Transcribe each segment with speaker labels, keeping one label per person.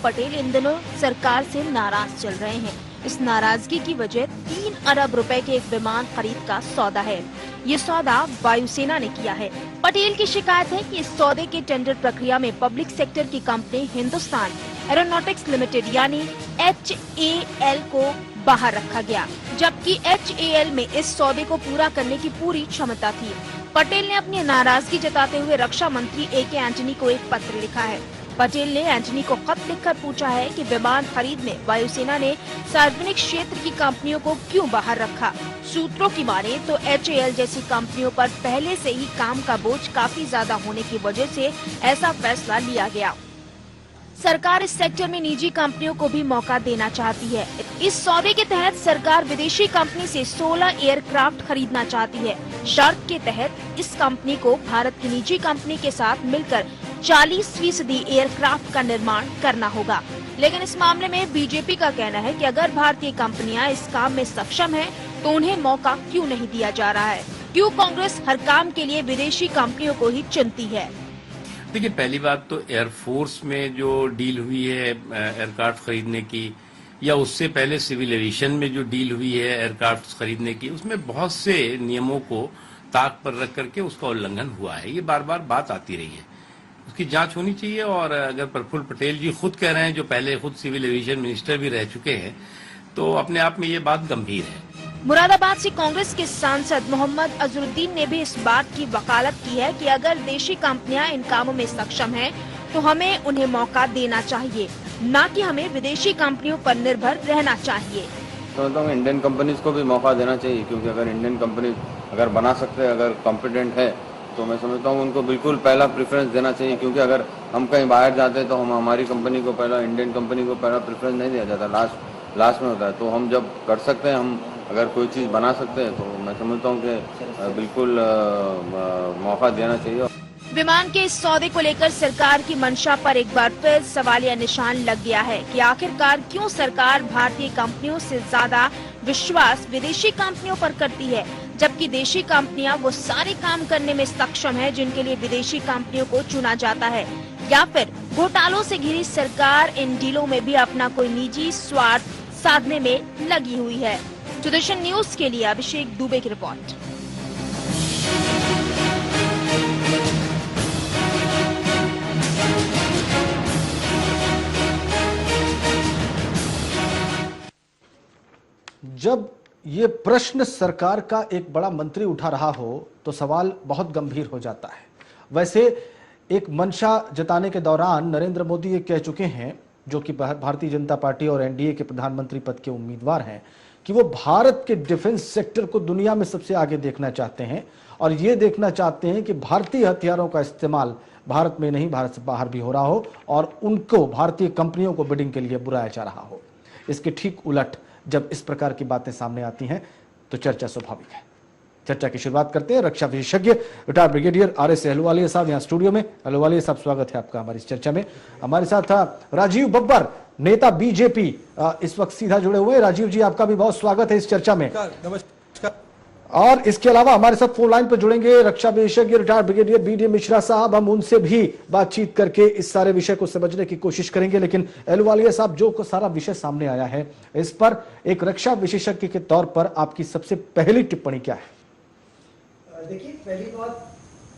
Speaker 1: पटेल इन दिनों सरकार से नाराज चल रहे हैं। इस नाराजगी की वजह 3 अरब रुपए के एक विमान खरीद का सौदा है। ये सौदा वायुसेना ने किया है। पटेल की शिकायत है कि इस सौदे के टेंडर प्रक्रिया में पब्लिक सेक्टर की कंपनी हिंदुस्तान एरोनॉटिक्स लिमिटेड यानी HAL को बाहर रखा गया, जबकि HAL में इस सौदे को पूरा करने की पूरी क्षमता थी। पटेल ने अपनी नाराजगी जताते हुए रक्षा मंत्री AK एंटनी को एक पत्र लिखा है। पटेल ने एंटनी को खत लिखकर पूछा है कि विमान खरीद में वायुसेना ने सार्वजनिक क्षेत्र की कंपनियों को क्यों बाहर रखा। सूत्रों की माने तो HAL जैसी कंपनियों पर पहले से ही काम का बोझ काफी ज्यादा होने की वजह से ऐसा फैसला लिया गया। सरकार इस सेक्टर में निजी कंपनियों को भी मौका देना चाहती है। इस सौदे के तहत सरकार विदेशी कंपनी से 16 एयरक्राफ्ट खरीदना चाहती है। शर्त के तहत इस कंपनी को भारत की निजी कंपनी के साथ मिलकर 40% एयरक्राफ्ट का निर्माण करना होगा। लेकिन इस मामले में बीजेपी का कहना है कि अगर भारतीय कंपनियां इस काम में सक्षम हैं, तो उन्हें मौका क्यों नहीं दिया जा रहा है? क्यों कांग्रेस हर काम के लिए विदेशी कंपनियों को ही चुनती है?
Speaker 2: देखिए, पहली बात तो एयरफोर्स में जो डील हुई है एयरक्राफ्ट खरीदने की, या उससे पहले सिविल एविएशन में जो डील हुई है एयरक्राफ्ट खरीदने की, उसमें बहुत से नियमों को ताक पर रख करके उसका उल्लंघन हुआ है। ये बार बार बात आती रही है, उसकी जांच होनी चाहिए। और अगर प्रफुल्ल पटेल जी खुद कह रहे हैं, जो पहले खुद सिविल एविएशन मिनिस्टर भी रह चुके हैं, तो अपने आप में ये बात गंभीर है।
Speaker 1: मुरादाबाद से कांग्रेस के सांसद मोहम्मद अजरुद्दीन ने भी इस बात की वकालत की है कि अगर देशी कंपनियां इन कामों में सक्षम हैं, तो हमें उन्हें मौका देना चाहिए, न कि हमें विदेशी कंपनियों पर निर्भर रहना चाहिए।
Speaker 3: तो इंडियन कंपनीज को भी मौका देना चाहिए, क्योंकि अगर इंडियन कंपनी अगर बना सकते हैं, अगर कॉम्पिटेंट है, तो मैं समझता हूँ उनको बिल्कुल पहला प्रेफरेंस देना चाहिए। क्योंकि अगर हम कहीं बाहर जाते हैं तो हम हमारी कंपनी को पहला, इंडियन कंपनी को पहला प्रेफरेंस नहीं दिया जाता, लास्ट में होता है। तो हम जब कर सकते हैं, हम अगर कोई चीज़ बना सकते हैं, तो मैं समझता हूँ कि बिल्कुल मौका देना चाहिए।
Speaker 1: विमान के इस सौदे को लेकर सरकार की मंशा पर एक बार फिर सवालिया निशान लग गया है कि आखिरकार क्यों सरकार भारतीय कंपनियों से ज्यादा विश्वास विदेशी कंपनियों पर करती है, जबकि देशी कंपनियां वो सारे काम करने में सक्षम है जिनके लिए विदेशी कंपनियों को चुना जाता है। या फिर घोटालों से घिरी सरकार इन डीलों में भी अपना कोई निजी स्वार्थ साधने में लगी हुई है। दूरदर्शन न्यूज के लिए अभिषेक दुबे की रिपोर्ट।
Speaker 4: जब ये प्रश्न सरकार का एक बड़ा मंत्री उठा रहा हो, तो सवाल बहुत गंभीर हो जाता है। वैसे एक मंशा जताने के दौरान नरेंद्र मोदी ये कह चुके हैं, जो कि भारतीय जनता पार्टी और NDA के प्रधानमंत्री पद के उम्मीदवार हैं, कि वो भारत के डिफेंस सेक्टर को दुनिया में सबसे आगे देखना चाहते हैं और ये देखना चाहते हैं कि भारतीय हथियारों का इस्तेमाल भारत में नहीं, भारत से बाहर भी हो रहा हो और उनको भारतीय कंपनियों को बिडिंग के लिए बुलाया जा रहा हो। इसके ठीक उलट जब इस प्रकार की बातें सामने आती हैं, तो चर्चा स्वाभाविक है। चर्चा की शुरुआत करते हैं रक्षा विशेषज्ञ रिटायर्ड ब्रिगेडियर RS अहलुवालिया साहब यहाँ स्टूडियो में। अहलुवालिया साहब, स्वागत है आपका हमारी इस चर्चा में। हमारे साथ था राजीव बब्बर, नेता BJP, इस वक्त सीधा जुड़े हुए। राजीव जी, आपका भी बहुत स्वागत है इस चर्चा में।
Speaker 5: नमस्कार।
Speaker 4: और इसके अलावा हमारे साथ फोन लाइन पर जुड़ेंगे रक्षा विशेषज्ञ रिटायर्ड ब्रिगेडियर BD मिश्रा साहब। हम उनसे भी बातचीत करके इस सारे विषय को समझने की कोशिश करेंगे। लेकिन अहलुवालिया साहब, जो सारा विषय सामने आया है, इस पर एक रक्षा विशेषज्ञ के तौर पर आपकी सबसे पहली टिप्पणी क्या है?
Speaker 5: देखिए, पहली बात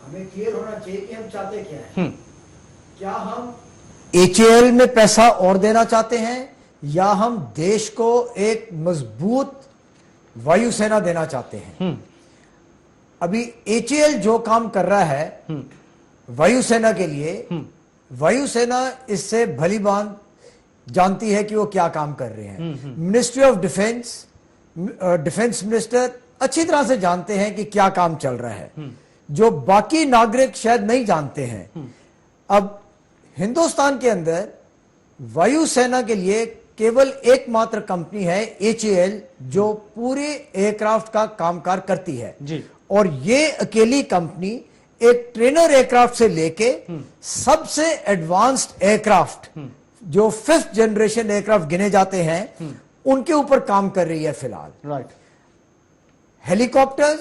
Speaker 5: हमें क्लियर होना चाहिए कि हम चाहते क्या है। क्या हम HAL में पैसा और देना चाहते हैं, या हम देश को एक मजबूत वायुसेना देना चाहते हैं? अभी HAL जो काम कर रहा है वायुसेना के लिए, वायुसेना इससे भली भांत जानती है कि वो क्या काम कर रहे हैं। Ministry of defence, defence minister अच्छी तरह से जानते हैं कि क्या काम चल रहा है, जो बाकी नागरिक शायद नहीं जानते हैं। अब हिंदुस्तान के अंदर वायुसेना के लिए केवल एकमात्र कंपनी है HAL, जो पूरे एयरक्राफ्ट का कामकाज करती है
Speaker 4: जी।
Speaker 5: और ये अकेली कंपनी एक ट्रेनर एयरक्राफ्ट से लेके सबसे एडवांस्ड एयरक्राफ्ट, जो 5th जनरेशन एयरक्राफ्ट गिने जाते हैं, उनके ऊपर काम कर रही है फिलहाल।
Speaker 4: Right.
Speaker 5: Helicopters,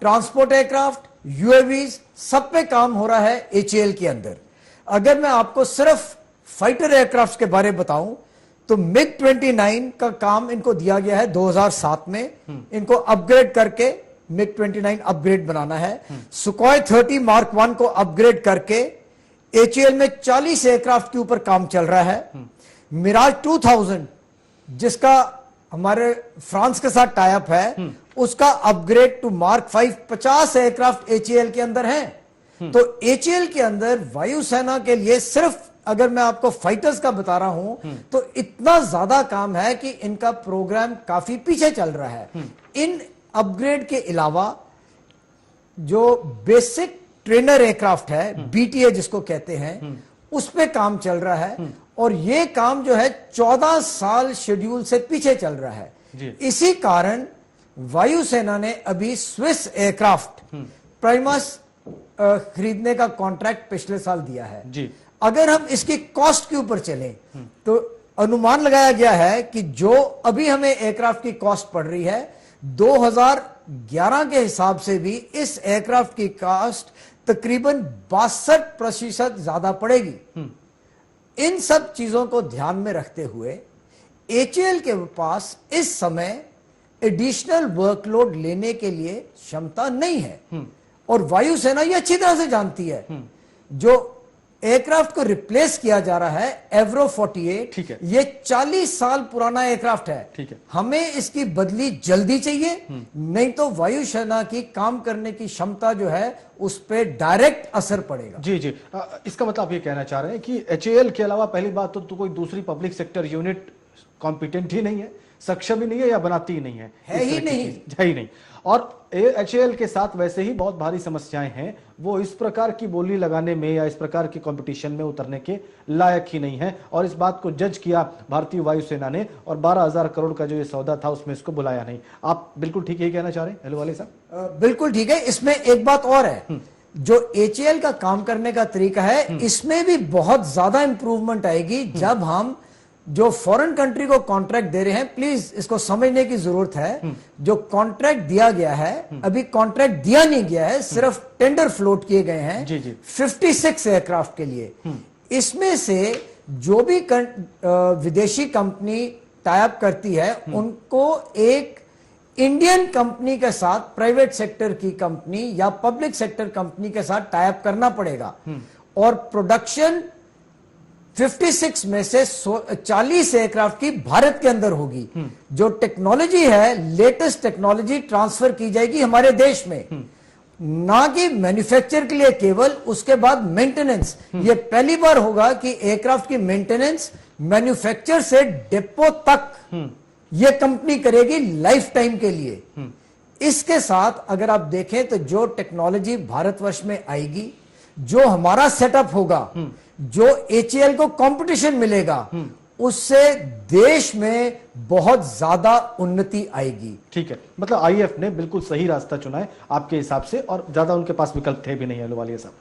Speaker 5: transport aircraft, UAVs, सब पे काम हो रहा है HAL के अंदर। अगर मैं आपको सिर्फ फाइटर एयरक्राफ्ट के बारे में बताऊं तो मिग 29 का काम इनको दिया गया है 2007 में। इनको अपग्रेड करके मिग 29 अपग्रेड बनाना है। सुखोई 30 मार्क 1 को अपग्रेड करके एचएएल में 40 एयरक्राफ्ट के ऊपर काम चल रहा है। मिराज 2000 जिसका हमारे फ्रांस के साथ टाई अप है, उसका upgrade to mark 5 50 aircraft HAL के अंदर हैं। तो एचएएल के अंदर वायुसेना के लिए सिर्फ अगर मैं आपको फाइटर्स का बता रहा हूं तो इतना ज्यादा काम है कि इनका प्रोग्राम काफी पीछे चल रहा है। इन अपग्रेड के अलावा जो बेसिक ट्रेनर एयरक्राफ्ट है, बीटीए जिसको कहते हैं, उस पे काम चल रहा है और ये काम जो है 14 साल शेड्यूल से पीछे चल रहा है। इसी कारण वायुसेना ने अभी स्विस एयरक्राफ्ट प्राइमस खरीदने का कॉन्ट्रैक्ट पिछले साल दिया है जी। अगर हम इसकी कॉस्ट के ऊपर चलें तो अनुमान लगाया गया है कि जो अभी हमें एयरक्राफ्ट की कॉस्ट पड़ रही है 2011 के हिसाब से भी इस एयरक्राफ्ट की कॉस्ट तकरीबन 62% ज्यादा पड़ेगी। इन सब चीजों को ध्यान में रखते हुए एचएएल के पास इस समय एडिशनल वर्कलोड लेने के लिए क्षमता नहीं है और वायुसेना ये अच्छी तरह से जानती है। जो एयरक्राफ्ट को रिप्लेस किया जा रहा है एवरो 48, ये 40 साल पुराना एयरक्राफ्ट है। हमें इसकी बदली जल्दी चाहिए, नहीं तो वायुसेना की काम करने की क्षमता जो है उस पर डायरेक्ट असर पड़ेगा।
Speaker 4: जी जी, इसका मतलब आप ये कहना चाह रहे हैं कि एचएएल के अलावा पहली बात तो कोई दूसरी पब्लिक सेक्टर यूनिट कॉम्पिटेंट ही नहीं है, सक्षम ही नहीं है या बनाती ही नहीं है
Speaker 5: ही नहीं।
Speaker 4: और एचएएल के साथ वैसे ही बहुत भारी समस्याएं हैं, वो इस प्रकार की बोली लगाने में या इस प्रकार की कंपटीशन में उतरने के लायक ही नहीं है। और इस बात को जज किया भारतीय वायुसेना ने और 12,000 करोड़ का जो ये सौदा था उसमें इसको बुलाया नहीं। आप बिल्कुल ठीक ही कहना चाह रहे हैं अहलुवालिया साहब?
Speaker 5: बिल्कुल ठीक है। इसमें एक बात और है, जो एचएएल का काम करने का तरीका है इसमें भी बहुत ज्यादा इंप्रूवमेंट आएगी जब हम जो फॉरेन कंट्री को कॉन्ट्रैक्ट दे रहे हैं, प्लीज इसको समझने की जरूरत है। जो कॉन्ट्रैक्ट दिया गया है, अभी कॉन्ट्रैक्ट दिया नहीं गया है, सिर्फ टेंडर फ्लोट किए गए हैं 56 एयरक्राफ्ट के लिए। इसमें से जो भी विदेशी कंपनी टाई अप करती है उनको एक इंडियन कंपनी के साथ, प्राइवेट सेक्टर की कंपनी या पब्लिक सेक्टर कंपनी के साथ टाई अप करना पड़ेगा और प्रोडक्शन 56 में से 40 एयरक्राफ्ट की भारत के अंदर होगी। जो टेक्नोलॉजी है, लेटेस्ट टेक्नोलॉजी ट्रांसफर की जाएगी हमारे देश में, ना कि मैन्युफैक्चर के लिए केवल, उसके बाद मेंटेनेंस। ये पहली बार होगा कि एयरक्राफ्ट की मेंटेनेंस मैन्युफैक्चर से डिपो तक ये कंपनी करेगी लाइफ टाइम के लिए। इसके साथ अगर आप देखें तो जो टेक्नोलॉजी भारतवर्ष में आएगी, जो हमारा सेटअप होगा, जो एचएएल को कंपटीशन मिलेगा, उससे देश में बहुत ज्यादा उन्नति आएगी।
Speaker 4: ठीक है, मतलब आईएफ ने बिल्कुल सही रास्ता चुना है आपके हिसाब से और ज्यादा उनके पास विकल्प थे भी नहीं अहलुवालिया साहब।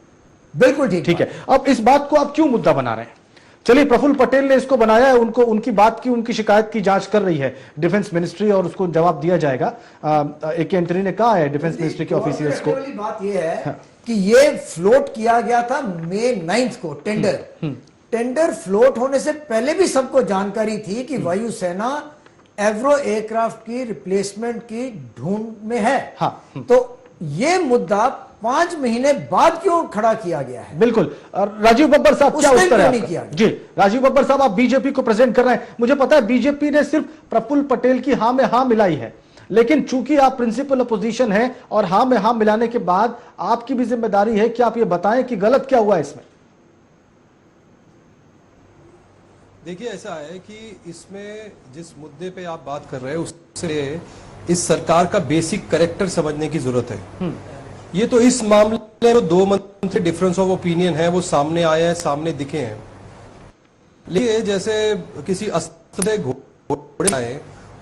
Speaker 5: बिल्कुल ठीक
Speaker 4: है। अब इस बात को आप क्यों मुद्दा बना रहे हैं? चलिए, प्रफुल्ल पटेल ने इसको बनाया है, उनको उनकी बात की, उनकी शिकायत की जांच कर रही है डिफेंस मिनिस्ट्री और उसको जवाब दिया जाएगा। एक एंट्री ने कहा है डिफेंस मिनिस्ट्री के ऑफिशियल्स को।
Speaker 5: बात यह है कि ये फ्लोट किया गया था मई 9 को टेंडर फ्लोट होने से पहले भी सबको जानकारी थी कि वायुसेना एवरो एयरक्राफ्ट की रिप्लेसमेंट की ढूंढ में है। तो ये मुद्दा 5 महीने बाद क्यों खड़ा किया गया है?
Speaker 4: बिल्कुल। राजीव बब्बर साहब, क्या उत्तर है आपका? जी, राजीव बब्बर साहब, आप बीजेपी को प्रेजेंट कर रहे हैं। मुझे पता है बीजेपी ने सिर्फ प्रफुल्ल पटेल की हां में हां मिलाई है, लेकिन चूंकि आप प्रिंसिपल अपोजिशन हैं और हां में हां मिलाने के बाद आपकी भी जिम्मेदारी है कि आप ये बताएं कि गलत क्या हुआ इसमें।
Speaker 6: देखिए, ऐसा है कि इसमें जिस मुद्दे पे आप बात कर रहे हैं उससे इस सरकार का बेसिक कैरेक्टर समझने की जरूरत है। ये तो इस मामले में 2 मंत्री डिफरेंस ऑफ ओपिनियन है, वो सामने आए हैं, सामने दिखे हैं। लेकिन जैसे किसी अस्त्र घोड़े आए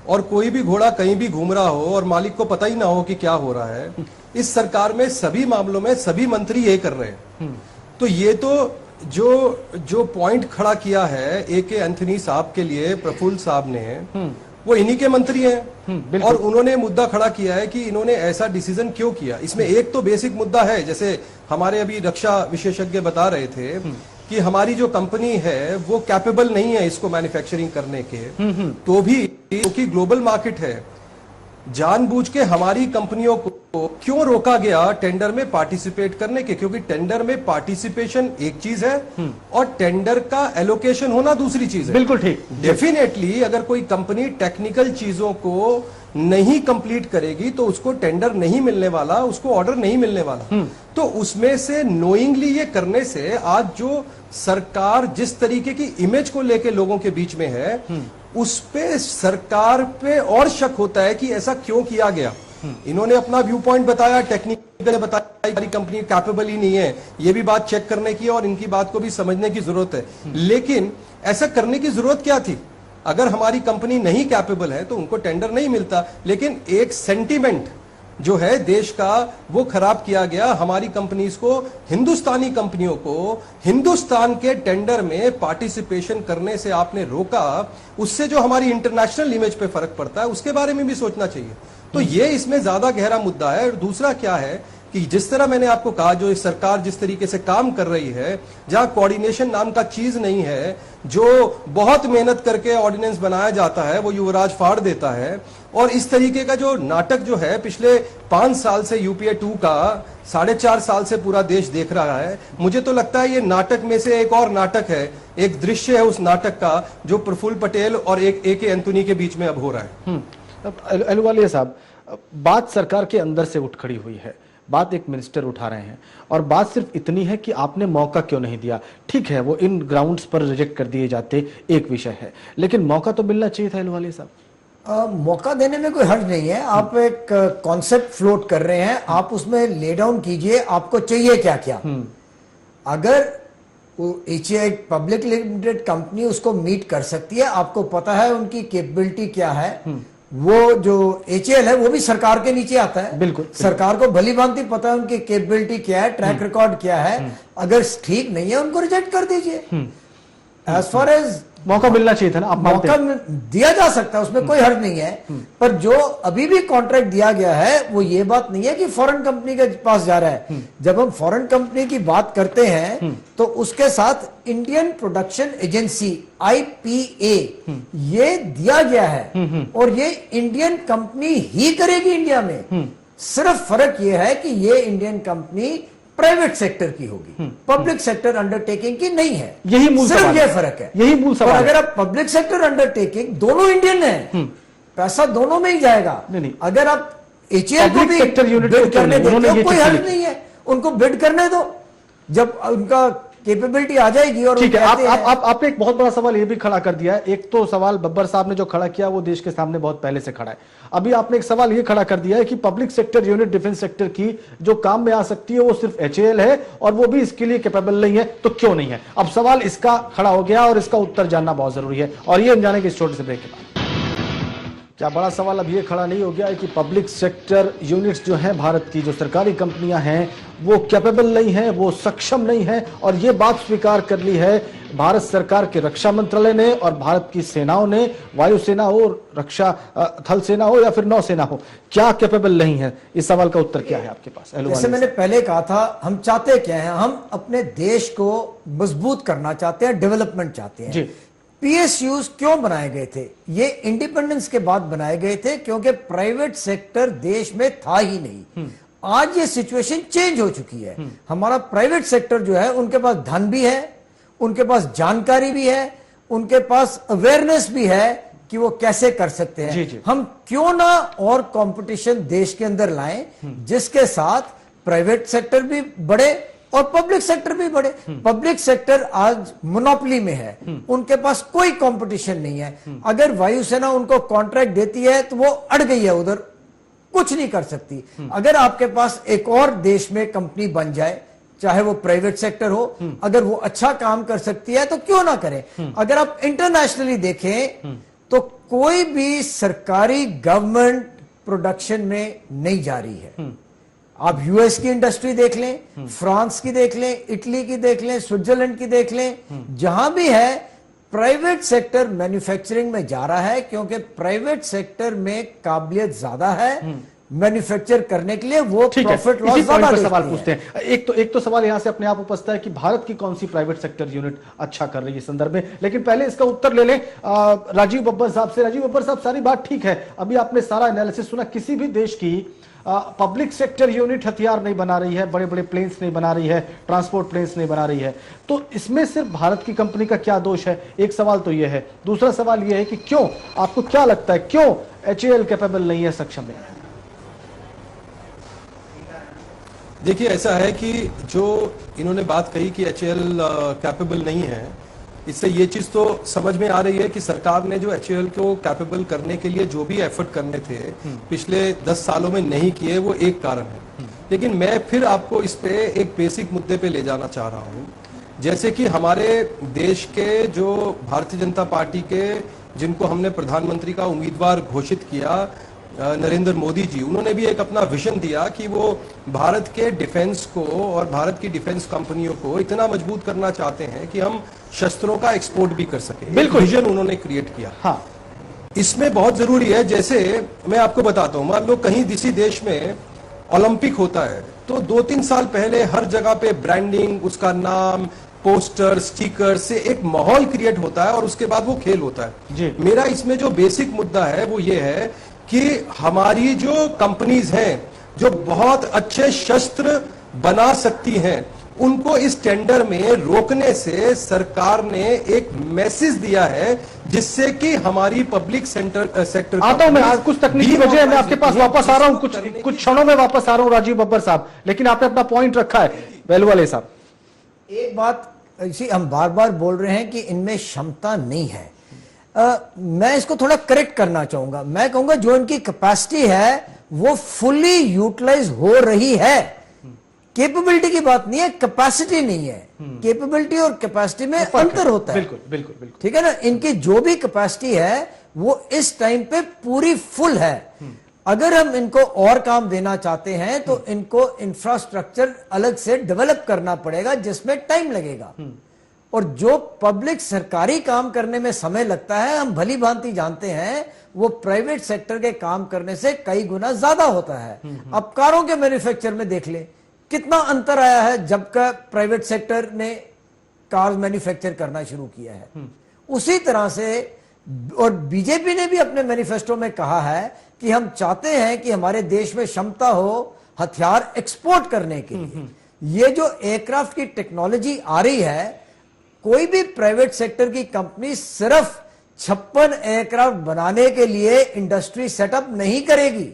Speaker 6: और कोई भी घोड़ा कहीं भी घूम रहा हो और मालिक को पता ही ना हो कि क्या हो रहा है, इस सरकार में सभी मामलों में सभी मंत्री ये कर रहे हैं। तो ये तो जो पॉइंट खड़ा किया है एके एंथनी साहब के लिए प्रफुल्ल साहब ने, वो इन्हीं के मंत्री हैं और उन्होंने मुद्दा खड़ा किया है कि इन्होंने ऐसा डिसीजन क्यों किया। इसमें एक तो बेसिक मुद्दा है, जैसे हमारे अभी रक्षा विशेषज्ञ बता रहे थे कि हमारी जो कंपनी है वो कैपेबल नहीं है इसको मैन्युफैक्चरिंग करने के, तो भी क्योंकि ग्लोबल मार्केट है, जानबूझ के हमारी कंपनियों को क्यों रोका गया टेंडर में पार्टिसिपेट करने के? क्योंकि टेंडर में पार्टिसिपेशन एक चीज है और टेंडर का एलोकेशन होना दूसरी चीज है।
Speaker 4: बिल्कुल ठीक।
Speaker 6: डेफिनेटली अगर कोई कंपनी टेक्निकल चीजों को नहीं कंप्लीट करेगी तो उसको टेंडर नहीं मिलने वाला, उसको ऑर्डर नहीं मिलने वाला। तो उसमें से नोइंगली ये करने से आज जो सरकार जिस तरीके की इमेज को लेके लोगों के बीच में है, उस पे सरकार पे और शक होता है कि ऐसा क्यों किया गया। इन्होंने अपना व्यू पॉइंट बताया, टेक्निकल ने बताया हमारी कंपनी कैपेबल ही नहीं है, ये भी बात चेक करने की और इनकी बात को भी समझने की जरूरत है। लेकिन ऐसा करने की जरूरत क्या थी? अगर हमारी कंपनी नहीं कैपेबल है तो उनको टेंडर नहीं मिलता। लेकिन एक सेंटीमेंट जो है देश का वो खराब किया गया। हमारी कंपनीज को, हिंदुस्तानी कंपनियों को हिंदुस्तान के टेंडर में पार्टिसिपेशन करने से आपने रोका। उससे जो हमारी इंटरनेशनल इमेज पे फर्क पड़ता है उसके बारे में भी सोचना चाहिए। तो ये इसमें ज्यादा गहरा मुद्दा है। और दूसरा क्या है कि जिस तरह मैंने आपको कहा, जो इस सरकार जिस तरीके से काम कर रही है, जहां कोऑर्डिनेशन नाम का चीज नहीं है, जो बहुत मेहनत करके ऑर्डिनेंस बनाया जाता है वो युवराज फाड़ देता है। और इस तरीके का जो नाटक जो है पिछले 5 साल से यूपीए 2 का 4.5 साल से पूरा देश देख रहा है, मुझे तो लगता है ये नाटक में से एक और नाटक है, एक दृश्य है उस नाटक का जो प्रफुल्ल पटेल और एक ए.के. एंथोनी के बीच में अब हो रहा है।
Speaker 4: अहलुवालिया साहब, बात सरकार के अंदर से उठ खड़ी हुई है, बात एक मिनिस्टर उठा रहे हैं और बात सिर्फ इतनी है कि आपने मौका क्यों नहीं दिया। ठीक है, वो इन ग्राउंड्स पर रिजेक्ट कर दिए जाते एक विषय है, लेकिन मौका तो मिलना चाहिए था अहलुवालिया साहब।
Speaker 5: मौका देने में कोई हर्ज नहीं है। आप एक कॉन्सेप्ट फ्लोट कर रहे हैं, आप उसमें ले डाउन कीजिए आपको चाहिए क्या क्या। अगर एचएआई पब्लिक लिमिटेड कंपनी उसको मीट कर सकती है, आपको पता है उनकी कैपेबिलिटी क्या है, वो जो एचएएल है वो भी सरकार के नीचे आता है। बिल्कुल, सरकार को भली भांति पता है उनकी कैपेबिलिटी क्या है, ट्रैक रिकॉर्ड क्या है। अगर ठीक नहीं है उनको रिजेक्ट कर दीजिए। एज फार एज
Speaker 4: मौका मिलना चाहिए था ना, आप
Speaker 5: मौका दिया जा सकता है, उसमें कोई हर्ज नहीं है। पर जो अभी भी कॉन्ट्रैक्ट दिया गया है वो ये बात नहीं है कि फॉरेन कंपनी के पास जा रहा है। जब हम फॉरेन कंपनी की बात करते हैं तो उसके साथ इंडियन प्रोडक्शन एजेंसी IPA ये दिया गया है और ये इंडियन कंपनी ही करेगी इंडिया में। सिर्फ फर्क ये है कि ये इंडियन कंपनी प्राइवेट सेक्टर की होगी, पब्लिक सेक्टर अंडरटेकिंग की नहीं है।
Speaker 4: यही मूल
Speaker 5: सिर्फ
Speaker 4: सवाल
Speaker 5: ये
Speaker 4: है।
Speaker 5: फर्क है,
Speaker 4: यही मूल सवाल
Speaker 5: और
Speaker 4: है।
Speaker 5: अगर आप पब्लिक सेक्टर अंडरटेकिंग, दोनों इंडियन है, पैसा दोनों में ही जाएगा।
Speaker 4: नहीं।
Speaker 5: अगर आप एचएएल को भी
Speaker 4: सेक्टर यूनिट
Speaker 5: बिड करने देते हो कोई हर्ज
Speaker 4: किया।
Speaker 5: नहीं है, उनको बिड करने दो, जब उनका कैपेबिलिटी आ जाएगी। और
Speaker 4: ठीक है, आपने एक बहुत बड़ा सवाल ये भी खड़ा कर दिया है। एक तो सवाल बब्बर साहब ने जो खड़ा किया वो देश के सामने बहुत पहले से खड़ा है। अभी आपने एक सवाल ये खड़ा कर दिया है कि public sector unit defence sector की जो काम में आ सकती है वो सिर्फ एचएएल है और वो भी इसके लिए कैपेबल नहीं है, तो क्यों नहीं है? अब सवाल इसका खड़ा हो गया और इसका उत्तर जानना बहुत जरूरी है, और ये हम जानेंगे इस छोटे से ब्रेक के बाद। क्या बड़ा सवाल अब ये खड़ा नहीं हो गया है कि पब्लिक सेक्टर यूनिट्स जो हैं भारत की, जो सरकारी कंपनियां हैं, वो कैपेबल नहीं है, वो सक्षम नहीं है, और ये बात स्वीकार कर ली है भारत सरकार के रक्षा मंत्रालय ने और भारत की सेनाओं ने, वायुसेना हो, रक्षा थल सेना हो या फिर नौसेना हो, क्या कैपेबल नहीं है? इस सवाल का उत्तर क्या है आपके पास?
Speaker 5: जैसे मैंने पहले कहा था, हम चाहते क्या है, हम अपने देश को मजबूत करना चाहते हैं, डेवलपमेंट चाहते हैं। PSUs क्यों बनाए गए थे? ये इंडिपेंडेंस के बाद बनाए गए थे क्योंकि प्राइवेट सेक्टर देश में था ही नहीं। आज ये सिचुएशन चेंज हो चुकी है। हमारा प्राइवेट सेक्टर जो है उनके पास धन भी है, उनके पास जानकारी भी है, उनके पास अवेयरनेस भी है कि वो कैसे कर सकते हैं। हम क्यों ना और कंपटीशन देश के अंदर लाएं जिसके साथ प्राइवेट सेक्टर भी बढ़े और पब्लिक सेक्टर भी बढ़े। पब्लिक सेक्टर आज मोनोपोली में है, उनके पास कोई कंपटीशन नहीं है। अगर वायुसेना उनको कॉन्ट्रैक्ट देती है तो वो अड़ गई है, उधर कुछ नहीं कर सकती। अगर आपके पास एक और देश में कंपनी बन जाए, चाहे वो प्राइवेट सेक्टर हो, अगर वो अच्छा काम कर सकती है तो क्यों ना करें। अगर आप इंटरनेशनली देखें तो कोई भी सरकारी गवर्नमेंट प्रोडक्शन में नहीं जा रही है। आप यूएस की इंडस्ट्री देख लें, फ्रांस की देख लें, इटली की देख लें, स्विट्जरलैंड की देख लें, जहां भी है प्राइवेट सेक्टर मैन्युफैक्चरिंग में जा रहा है क्योंकि प्राइवेट सेक्टर में काबिलियत ज्यादा है, मैन्युफैक्चर करने के लिए वो
Speaker 4: ठीक है,
Speaker 5: प्रॉफिट
Speaker 4: इसी
Speaker 5: लॉस
Speaker 4: पॉइंट
Speaker 5: ज्यादा
Speaker 4: पर सवाल
Speaker 5: देखती
Speaker 4: पूछते
Speaker 5: है।
Speaker 4: हैं। एक तो सवाल यहां से अपने आप उपजता है कि भारत की कौन सी प्राइवेट सेक्टर यूनिट अच्छा कर रही है इस संदर्भ में, लेकिन पहले इसका उत्तर ले लें राजीव बब्बर साहब से। राजीव बब्बर साहब, सारी बात ठीक है, अभी आपने सारा एनालिसिस सुना, किसी भी देश की पब्लिक सेक्टर यूनिट हथियार नहीं बना रही है, बड़े बड़े प्लेन्स नहीं बना रही है, ट्रांसपोर्ट प्लेन्स नहीं बना रही है, तो इसमें सिर्फ भारत की कंपनी का क्या दोष है? एक सवाल तो यह है। दूसरा सवाल यह है कि क्यों, आपको क्या लगता है, क्यों HAL कैपेबल नहीं है, सक्षम नहीं है?
Speaker 6: देखिए, ऐसा है कि जो इन्होंने बात कही कि HAL कैपेबल नहीं है, इससे ये चीज तो समझ में आ रही है कि सरकार ने जो HAL को कैपेबल करने के लिए जो भी एफर्ट करने थे पिछले 10 सालों में नहीं किए, वो एक कारण है। लेकिन मैं फिर आपको इस पे एक बेसिक मुद्दे पे ले जाना चाह रहा हूँ। जैसे कि हमारे देश के जो भारतीय जनता पार्टी के, जिनको हमने प्रधानमंत्री का उम्मीदवार घोषित किया, नरेंद्र मोदी जी, उन्होंने भी एक अपना विजन दिया कि वो भारत के डिफेंस को और भारत की डिफेंस कंपनियों को इतना मजबूत करना चाहते हैं कि हम शस्त्रों का एक्सपोर्ट भी कर सके।
Speaker 4: बिल्कुल,
Speaker 6: विजन उन्होंने क्रिएट किया।
Speaker 4: हाँ,
Speaker 6: इसमें बहुत जरूरी है, जैसे मैं आपको बताता हूं, मान लो कहीं किसी देश में ओलंपिक होता है तो 2-3 साल पहले हर जगह पे ब्रांडिंग, उसका नाम, पोस्टर, स्टिकर से एक माहौल क्रिएट होता है और उसके बाद वो खेल होता है।
Speaker 4: जी।
Speaker 6: मेरा इसमें जो बेसिक मुद्दा है वो ये है कि हमारी जो कंपनीज हैं जो बहुत अच्छे शस्त्र बना सकती हैं, उनको इस टेंडर में रोकने से सरकार ने एक मैसेज दिया है, जिससे कि हमारी पब्लिक सेक्टर
Speaker 4: आता हूं मैं, आज कुछ तकनीकी वजह है, मैं आपके पास वापस आ रहा हूं, कुछ क्षणों में वापस आ रहा हूं राजीव बब्बर साहब, लेकिन आपने अपना पॉइंट रखा है वेलुवाले साहब।
Speaker 5: एक बात इसी हम बार बार बोल रहे हैं कि इनमें क्षमता नहीं है। मैं इसको थोड़ा करेक्ट करना चाहूंगा। मैं कहूंगा जो इनकी कैपेसिटी है वो फुली यूटिलाइज हो रही है। कैपेबिलिटी की बात नहीं है, कैपेसिटी नहीं है। कैपेबिलिटी और कैपेसिटी में अंतर होता है।
Speaker 4: बिल्कुल बिल्कुल बिल्कुल,
Speaker 5: ठीक है ना। इनकी जो भी कैपेसिटी है वो इस टाइम पे पूरी फुल है। अगर हम इनको और काम देना चाहते हैं तो इनको इंफ्रास्ट्रक्चर अलग से डेवलप करना पड़ेगा, जिसमें टाइम लगेगा। और जो पब्लिक सरकारी काम करने में समय लगता है, हम भली भांति जानते हैं, वो प्राइवेट सेक्टर के काम करने से कई गुना ज्यादा होता है। अब कारों के मैन्युफैक्चर में देख ले कितना अंतर आया है जब का प्राइवेट सेक्टर ने कार मैन्युफैक्चर करना शुरू किया है। उसी तरह से, और बीजेपी ने भी अपने मैनिफेस्टो में कहा है कि हम चाहते हैं कि हमारे देश में क्षमता हो हथियार एक्सपोर्ट करने के लिए। ये जो एयरक्राफ्ट की टेक्नोलॉजी आ रही है, कोई भी प्राइवेट सेक्टर की कंपनी सिर्फ 56 एयरक्राफ्ट बनाने के लिए इंडस्ट्री सेटअप नहीं करेगी।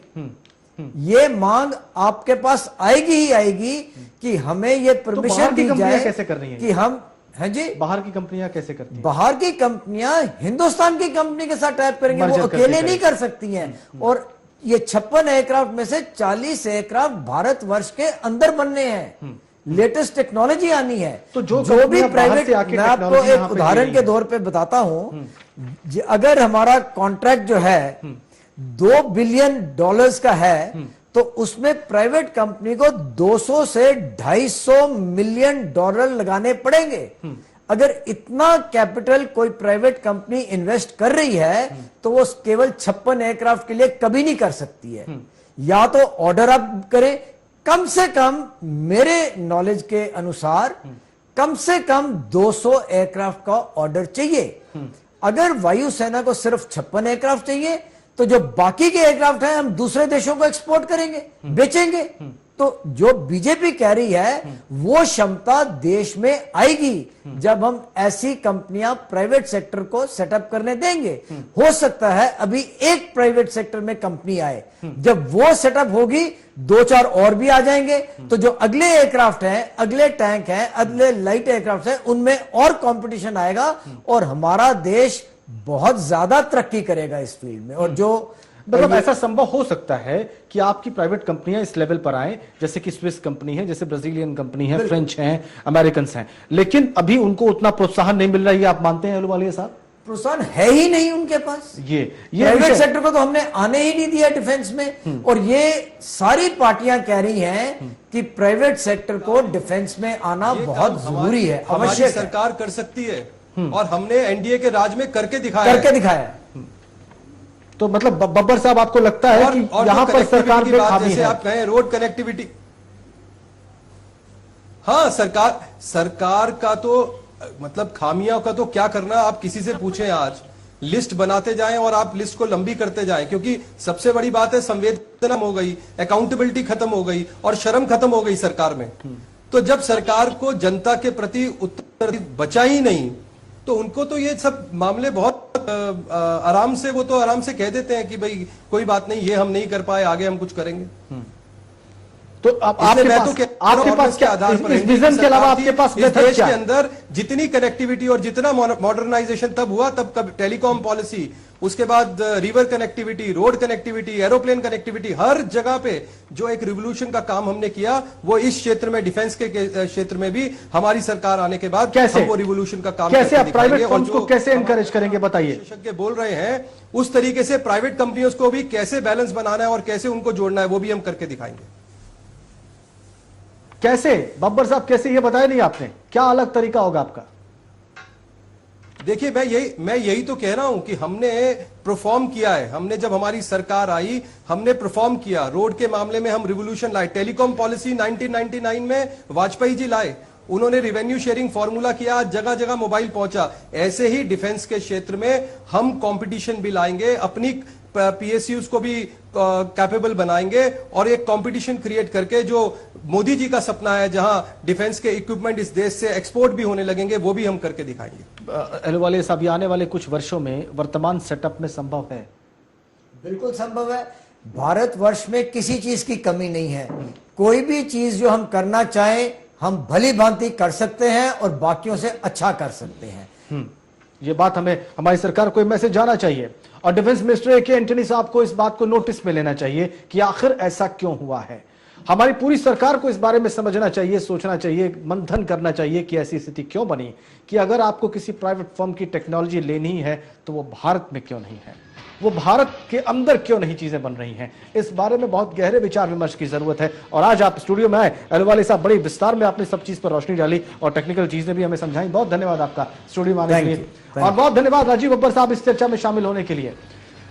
Speaker 5: ये मांग आपके पास आएगी ही आएगी कि हमें ये परमिशन दी जाए।
Speaker 4: कैसे कर रही हैं
Speaker 5: कि हम हैं जी,
Speaker 4: बाहर की कंपनियां कैसे करती हैं?
Speaker 5: बाहर की कंपनियां हिंदुस्तान की कंपनी के साथ टाइप करेंगे, वो अकेले नहीं कर सकती हैं। और ये 56 एयरक्राफ्ट में से 40 एयरक्राफ्ट भारतवर्ष के अंदर बनने हैं। लेटेस्ट टेक्नोलॉजी आनी है।
Speaker 4: तो जो
Speaker 5: भी प्राइवेट, मैं आपको एक उदाहरण के तौर पे बताता हूं, अगर हमारा कॉन्ट्रैक्ट जो है $2 बिलियन का है, तो उसमें प्राइवेट कंपनी को 200 से 250 मिलियन डॉलर लगाने पड़ेंगे। अगर इतना कैपिटल कोई प्राइवेट कंपनी इन्वेस्ट कर रही है तो वो केवल 56 एयरक्राफ्ट के लिए कभी नहीं कर सकती है। या तो ऑर्डर अप करें, कम से कम मेरे नॉलेज के अनुसार कम से कम 200 एयरक्राफ्ट का ऑर्डर चाहिए। अगर वायुसेना को सिर्फ 56 एयरक्राफ्ट चाहिए तो जो बाकी के एयरक्राफ्ट हैं हम दूसरे देशों को एक्सपोर्ट करेंगे, बेचेंगे। तो जो बीजेपी कह रही है वो क्षमता देश में आएगी जब हम ऐसी कंपनियां प्राइवेट सेक्टर को सेटअप करने देंगे। हो सकता है अभी एक प्राइवेट सेक्टर में कंपनी आए, जब वो सेटअप होगी 2-4 और भी आ जाएंगे, तो जो अगले एयरक्राफ्ट हैं, अगले टैंक हैं, अगले लाइट एयरक्राफ्ट हैं, उनमें और कंपटीशन आएगा और हमारा देश बहुत ज्यादा तरक्की करेगा इस फील्ड में। और जो
Speaker 4: मतलब ऐसा संभव हो सकता है कि आपकी प्राइवेट कंपनियां इस लेवल पर आए, जैसे कि स्विस कंपनी है, जैसे ब्राजीलियन कंपनी है, फ्रेंच हैं, अमेरिकन हैं, लेकिन अभी उनको उतना प्रोत्साहन नहीं मिल रहा है। आप मानते हैं अहलुवालिया साहब?
Speaker 5: प्रोत्साहन है ही नहीं उनके पास।
Speaker 4: ये
Speaker 5: प्राइवेट सेक्टर को तो हमने आने ही नहीं दिया डिफेंस में। और ये सारी पार्टियां कह रही हैं कि प्राइवेट सेक्टर को डिफेंस में आना बहुत जरूरी है,
Speaker 6: हमारी
Speaker 5: आवश्यक
Speaker 6: सरकार कर सकती है और हमने एनडीए के राज में करके दिखाया।
Speaker 4: तो मतलब बब्बर साहब आपको लगता है कि
Speaker 6: और
Speaker 4: यहाँ
Speaker 6: जो
Speaker 4: पर सरकार
Speaker 6: कनेक्टिविटी
Speaker 4: में
Speaker 6: की बात,
Speaker 4: खामी
Speaker 6: जैसे
Speaker 4: है?
Speaker 6: आप कहें रोड कनेक्टिविटी, हाँ सरकार का तो मतलब खामियों का तो क्या करना, आप किसी से पूछें, आज लिस्ट बनाते जाएं और आप लिस्ट को लंबी करते जाएं, क्योंकि सबसे बड़ी बात है संवेदना हो गई, अकाउंटेबिलिटी खत्म हो गई और शर्म खत्म हो गई सरकार में। तो जब सरकार को जनता के प्रति उत्तर बचा ही नहीं, तो उनको तो ये सब मामले बहुत आराम से, वो तो आराम से कह देते हैं कि भाई कोई बात नहीं, ये हम नहीं कर पाए, आगे हम कुछ करेंगे।
Speaker 4: तो आपके पास क्या इस विजन के अलावा आपके पास
Speaker 6: इस देश के अंदर जितनी कनेक्टिविटी और जितना मॉडर्नाइजेशन तब हुआ, तब कब टेलीकॉम पॉलिसी, उसके बाद river connectivity, road connectivity, aeroplane connectivity, हर जगह पे जो एक रिवोल्यूशन का काम हमने किया, वो इस क्षेत्र में, डिफेंस के क्षेत्र में भी हमारी सरकार आने के बाद
Speaker 4: कैसे
Speaker 6: हम वो रिवोल्यूशन का काम
Speaker 4: कैसे आप प्राइवेट
Speaker 6: और
Speaker 4: फर्म्स को कैसे एनकरेज करेंगे, बताइए।
Speaker 6: विशेषज्ञ बोल रहे हैं उस तरीके से प्राइवेट कंपनियों को भी कैसे बैलेंस बनाना है और कैसे उनको जोड़ना है, वो भी हम करके दिखाएंगे।
Speaker 4: कैसे बब्बर साहब, कैसे, ये बताया नहीं आपने, क्या अलग तरीका होगा आपका?
Speaker 6: देखिए मैं यही तो कह रहा हूं कि हमने परफॉर्म किया है, हमने जब हमारी सरकार आई हमने परफॉर्म किया। रोड के मामले में हम रिवोल्यूशन लाए, टेलीकॉम पॉलिसी 1999 में वाजपेयी जी लाए, उन्होंने रेवेन्यू शेयरिंग फॉर्मूला किया, जगह जगह मोबाइल पहुंचा। ऐसे ही डिफेंस के क्षेत्र में हम कंपटीशन भी लाएंगे, अपनी पीएसयूज को भी कैपेबल बनाएंगे और एक कंपटीशन क्रिएट करके जो मोदी जी का सपना है, जहां डिफेंस के इक्विपमेंट इस देश से एक्सपोर्ट भी होने लगेंगे, वो भी हम करके दिखाएंगे।
Speaker 4: अहलुवालिया साहब, आने वाले कुछ वर्षों में वर्तमान सेटअप में संभव है?
Speaker 5: बिल्कुल संभव है। भारतवर्ष में किसी चीज की कमी नहीं है। कोई भी चीज जो हम करना चाहें हम भली भांति कर सकते हैं और बाकियों से अच्छा कर सकते हैं।
Speaker 4: ये बात हमें, हमारी सरकार को मैसेज जाना चाहिए और डिफेंस मिनिस्टर ए के एंटनी साहब को इस बात को नोटिस में लेना चाहिए कि आखिर ऐसा क्यों हुआ है। हमारी पूरी सरकार को इस बारे में समझना चाहिए, सोचना चाहिए, मंथन करना चाहिए कि ऐसी स्थिति क्यों बनी कि अगर आपको किसी प्राइवेट फर्म की टेक्नोलॉजी लेनी है तो वो भारत में क्यों नहीं है, वो भारत के अंदर क्यों नहीं चीजें बन रही हैं। इस बारे में बहुत गहरे विचार विमर्श की जरूरत है। और आज आप स्टूडियो में आए अहलुवालिया साहब, बड़ी विस्तार में आपने सब चीज पर रोशनी डाली और टेक्निकल चीजें भी हमें समझाई। बहुत धन्यवाद आपका स्टूडियो में आने के लिए, और बहुत धन्यवाद राजीव बब्बर साहब इस चर्चा में शामिल होने के लिए।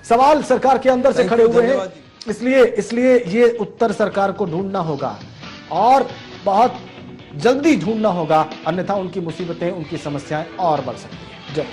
Speaker 4: सवाल सरकार के अंदर से खड़े हुए हैं, इसलिए ये उत्तर सरकार को ढूंढना होगा और बहुत जल्दी ढूंढना होगा, अन्यथा उनकी मुसीबतें, उनकी समस्याएं और बढ़ सकती हैं। जय